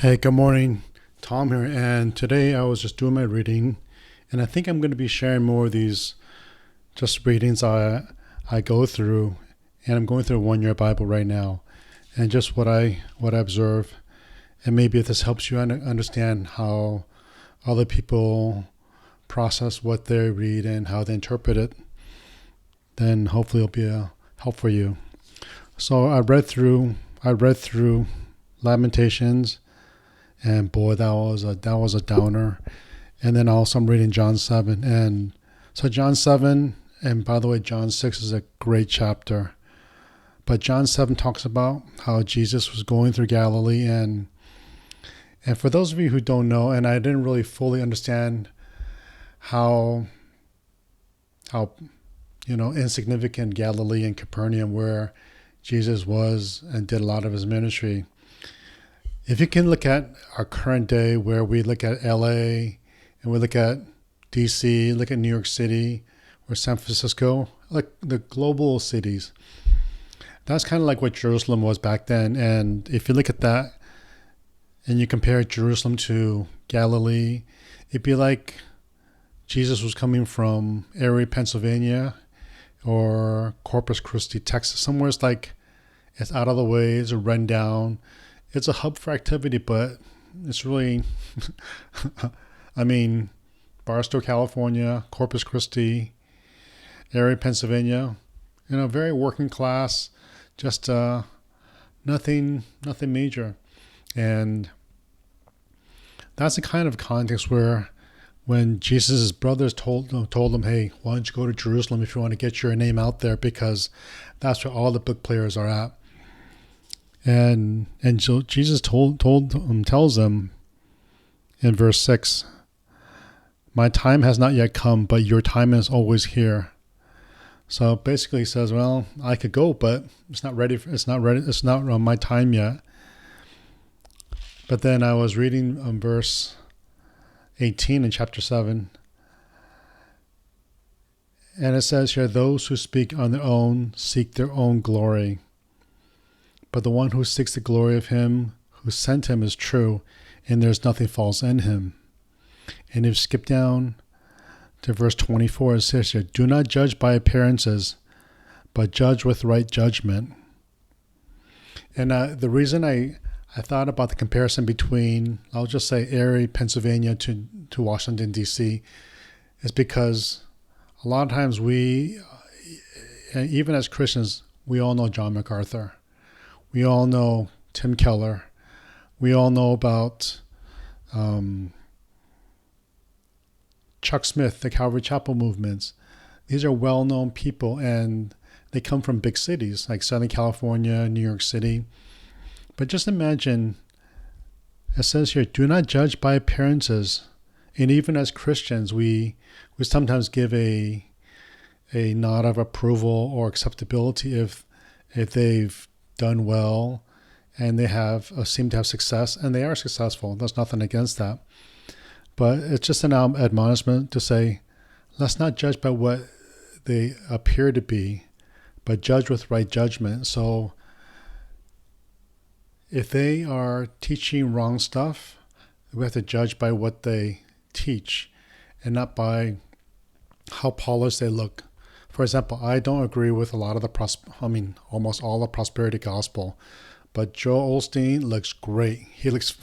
Hey, good morning. Tom here. And today I was just doing my reading, and I think I'm going to be sharing more of these just readings I go through, and I'm going through a 1 year Bible right now, and just what I observe, and maybe if this helps you understand how other people process what they read and how they interpret it, then hopefully it'll be a help for you. So I read through Lamentations. And boy, that was a downer. And then also I'm reading John 7. And so John 7, and by the way, John 6 is a great chapter. But John 7 talks about how Jesus was going through Galilee. And for those of you who don't know, and I didn't really fully understand how insignificant Galilee and Capernaum, where Jesus was and did a lot of his ministry. If you can look at our current day, where we look at LA and we look at DC, look at New York City or San Francisco, like the global cities, that's kind of like what Jerusalem was back then. And if you look at that and you compare Jerusalem to Galilee, it'd be like Jesus was coming from Erie, Pennsylvania, or Corpus Christi, Texas. Somewhere it's like it's out of the way, it's run down. It's a hub for activity, but it's really, I mean, Barstow, California, Corpus Christi, Erie, Pennsylvania, very working class, just nothing major. And that's the kind of context where when Jesus' brothers told him, hey, why don't you go to Jerusalem if you want to get your name out there, because that's where all the book players are at. And so Jesus tells them in verse 6, my time has not yet come, but your time is always here. So basically he says, well, I could go, but it's not ready. It's not on my time yet. But then I was reading verse 18 in chapter 7. And it says here, those who speak on their own seek their own glory. But the one who seeks the glory of him who sent him is true, and there's nothing false in him. And if you skip down to verse 24, it says here, do not judge by appearances, but judge with right judgment. And the reason I thought about the comparison between, I'll just say Erie, Pennsylvania to Washington, D.C., is because a lot of times we, even as Christians, we all know John MacArthur. We all know Tim Keller. We all know about Chuck Smith, the Calvary Chapel movements. These are well-known people, and they come from big cities like Southern California, New York City. But just imagine, it says here, do not judge by appearances. And even as Christians, we sometimes give a nod of approval or acceptability if they've done well and they have seem to have success, and they are successful. There's nothing against that. But it's just an admonishment to say, let's not judge by what they appear to be, but judge with right judgment. So if they are teaching wrong stuff, we have to judge by what they teach and not by how polished they look. For example, I don't agree with a lot of almost all the prosperity gospel, but Joel Osteen looks great. He looks,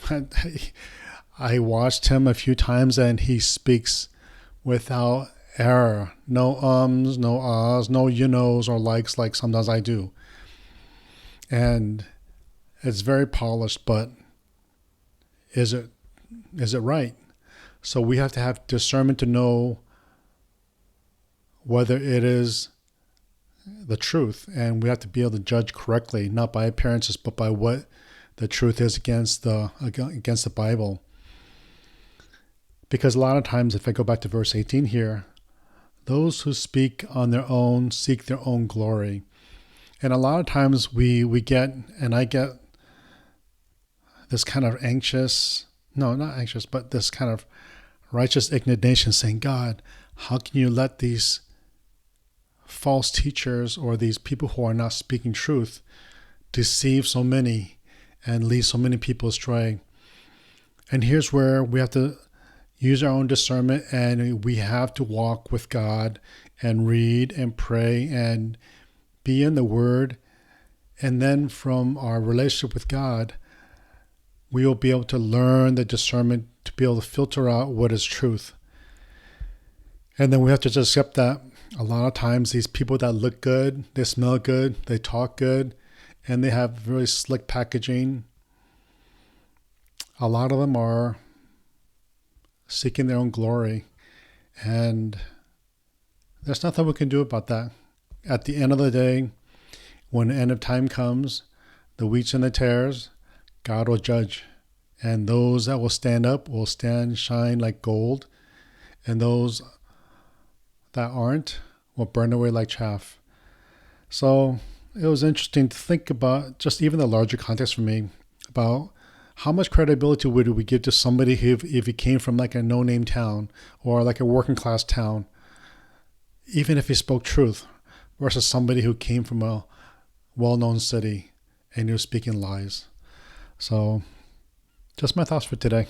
I watched him a few times and he speaks without error. No ums, no ahs, no you knows or likes like sometimes I do. And it's very polished, but is it right? So we have to have discernment to know whether it is the truth, and we have to be able to judge correctly, not by appearances, but by what the truth is against the Bible. Because a lot of times, if I go back to verse 18 here, those who speak on their own seek their own glory. And a lot of times we get, and I get this kind of this kind of righteous indignation saying, God, how can you let these false teachers or these people who are not speaking truth deceive so many and lead so many people astray? And here's where we have to use our own discernment, and we have to walk with God and read and pray and be in the Word. And then from our relationship with God, we will be able to learn the discernment to be able to filter out what is truth. And then we have to just accept that a lot of times these people that look good, they smell good, they talk good, and they have really slick packaging, a lot of them are seeking their own glory. And there's nothing we can do about that. At the end of the day, when the end of time comes, the wheats and the tares, God will judge. And those that will stand up will shine like gold. And those that aren't will burn away like chaff. So it was interesting to think about just even the larger context for me about how much credibility would we give to somebody who, if he came from like a no-name town or like a working class town, even if he spoke truth, versus somebody who came from a well-known city and he was speaking lies. So just my thoughts for today.